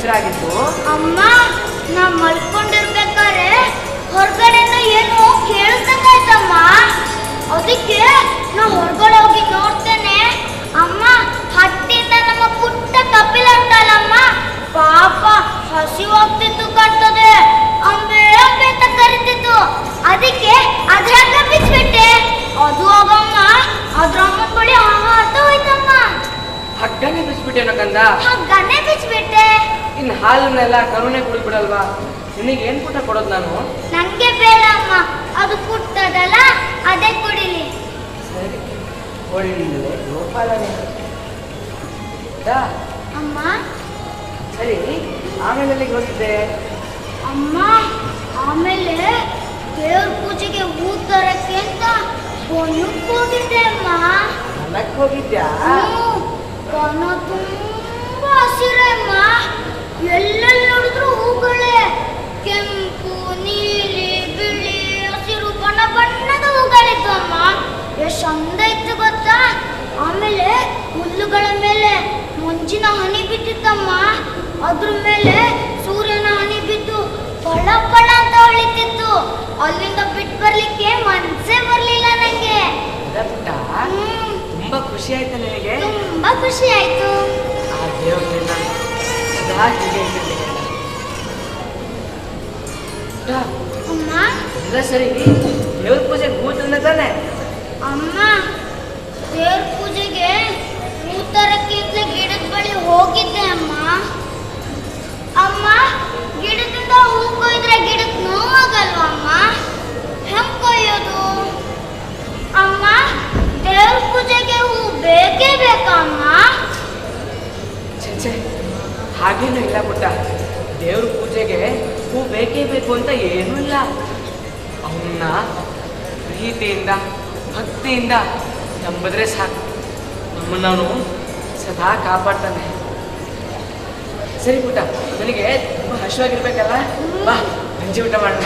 ಹೆಸರಾಗಿತ್ತು? ಅಮ್ಮ, ನಾ ಮಲ್ಕೊಂಡಿರ್ಬೇಕಾದ್ರೆ ಹೊರಗಡೆಯಿಂದ ಏನೋ ಕೇಳಿಸ್ದಂಗಾಯ್ತಮ್ಮ. ಅದಕ್ಕೆ ನಾ ಹೊರಗಡೆ ಹೋಗಿ ನೋಡ್ತೇನೆ. ಅಮ್ಮ, ಹಟ್ಟಿಂದ ನಮ್ಮ ಪುಟ್ಟ ಕಪಿಲ ಉಂಟಲ್ಲಮ್ಮ, ಪಾಪ ಹಸಿವಾಗ್ತಿತ್ತು ಕಾಣ್ತದೆ. ಅಂಬೆ ಅಂಬೆ ಅಂತ ಕರಿತಿತ್ತು. ಅದಕ್ಕೆ ಅದ್ರಾಗ ಬಿಚ್ಬಿಟ್ಟೆ. ಅದು ಆಗಮ್ಮ ಅದ್ರ ಅಮ್ಮನ ಬಳಿ ಹಾತ ಹೋಯ್ತಮ್ಮ. ಹಗ್ಗನೆ ಬಿಚ್ಬಿಟ್ಟೇನೋ ಕಂದ? ಹಗ್ಗನೆ ಬಿಚ್ಬಿಟ್ಟೆ. ಇನ್ನು ಹಾಲನ್ನೆಲ್ಲ ಕರುಣೆ ಕುಡಿದ್ಬಿಡಲ್ವಾ? ನಿನಗೆ ಏನ್ ಪುಟ್ಟ ಕೊಡೋದು ನಾನು? ನಂಗೆ ಬೇಡ ಅಮ್ಮ, ಅದು ಪುಟ್ಟದಲ್ಲ, ಅದೇ ಕುಡಿಲಿ. ಸರಿ, ಒಳ್ಳೆ ಗೋಪಾಲನೆ. ಅಮ್ಮ ಸರಿ, ಆಮೇಲೆ ಎಲ್ಲಿಗೆ ಹೋಗಿದ್ದೆ? ಅಮ್ಮ, ಆಮೇಲೆ ದೇವ್ರ ಪೂಜೆಗೆ ಹೂ ತರಕ್ಕೆ ಅಂತ ಹೊನ್ನಕ್ಕೆ ಹೋಗಿದ್ದೆ ಅಮ್ಮ. ಹೊಲಕ್ಕೆ ಹೋಗಿದ್ಯಾ? ಕಣ ತುಂಬಾ ಹಸಿರೆ ಅಮ್ಮ. ಎಲ್ಲೆಲ್ಲಿ ನೋಡಿದ್ರು ಹೂಗಳೇ. ಕೆಂಪು, ನೀಲಿ, ಬಿಳಿ, ಹಸಿರು ಬಣ್ಣ ಬಣ್ಣದ ಹೂಗಳಿತ್ತು ಅಮ್ಮ. ಎಷ್ಟು ಚಂದ ಇತ್ತು ಗೊತ್ತಾ? ಆಮೇಲೆ ಹುಲ್ಲುಗಳ ಮೇಲೆ ಮಂಜಿನ ಹನಿ ಬಿದ್ದಿತ್ತಮ್ಮ. ಅದ್ರ ಮೇಲೆ ಸೂರ್ಯನ ಹನಿ ಬಿದ್ದು ಪಳ ಪಳ ಅಂತ ಹೊಳಿತಿತ್ತು. ಅಲ್ಲಿಂದ ಬಿಟ್ಟು ಬರ್ಲಿಕ್ಕೆ ಮನ್ಸೇ ಬರ್ಲಿಲ್ಲ ನಂಗೆ. ತುಂಬಾ ಖುಷಿ ಆಯ್ತು ನಿನಗೆ? ತುಂಬಾ ಖುಷಿ ಆಯ್ತು. ಆ ದೇವ್ರನ್ನ ಸದಾ ಹೀಗೆ ಇಟ್ಟಿರ್ಲಿ. ಅಮ್ಮ, ಸರಿ, ದೇವ್ರ ಪೂಜೆಗೆ ಹೂ ತಂದೆ ತಾನೆ? ಅಮ್ಮ, ದೇವ್ರ ಪೂಜೆಗೆ ಹೂ ತರಕ್ಕೆ ಗಿಡದ ಬಳಿ ಹೋಗಿದ್ದೆ ಅಮ್ಮ. ಅಮ್ಮ, ಗಿಡದಿಂದ ಹೂ ಕೊಯ್ದ್ರೆ ಗಿಡಕ್ಕೆ ನೋವಾಗಲ್ವಾ ಅಮ್ಮ? ಹೆಂಗ್ ಕೊಯ್ಯೋದು? ಅಮ್ಮ, ದೇವ್ರ ಪೂಜೆಗೆ ಹೂ ಬೇಕೇ ಬೇಕಾ ಅಮ್ಮ? ಛೆ, ಹಾಗೇನೂ ಇಲ್ಲ ಪುಟ್ಟ. ದೇವ್ರ ಪೂಜೆಗೆ ಹೂ ಬೇಕೇ ಬೇಕು ಅಂತ ಏನೂ ಇಲ್ಲ. ಅವನ್ನ ಪ್ರೀತಿಯಿಂದ ಭಕ್ತಿಯಿಂದ ನಂಬಿದ್ರೆ ಸಾಕು, ನಮ್ಮನ್ನು ಸದಾ ಕಾಪಾಡ್ತಾನೆ. ಸರಿ ಪುಟ್ಟ, ನನಗೆ ತುಂಬ ಹಸಿವಾಗಿರ್ಬೇಕಲ್ಲ, ಬಾ ಗಂಜಿ ಊಟ ಮಾಡೋಣ.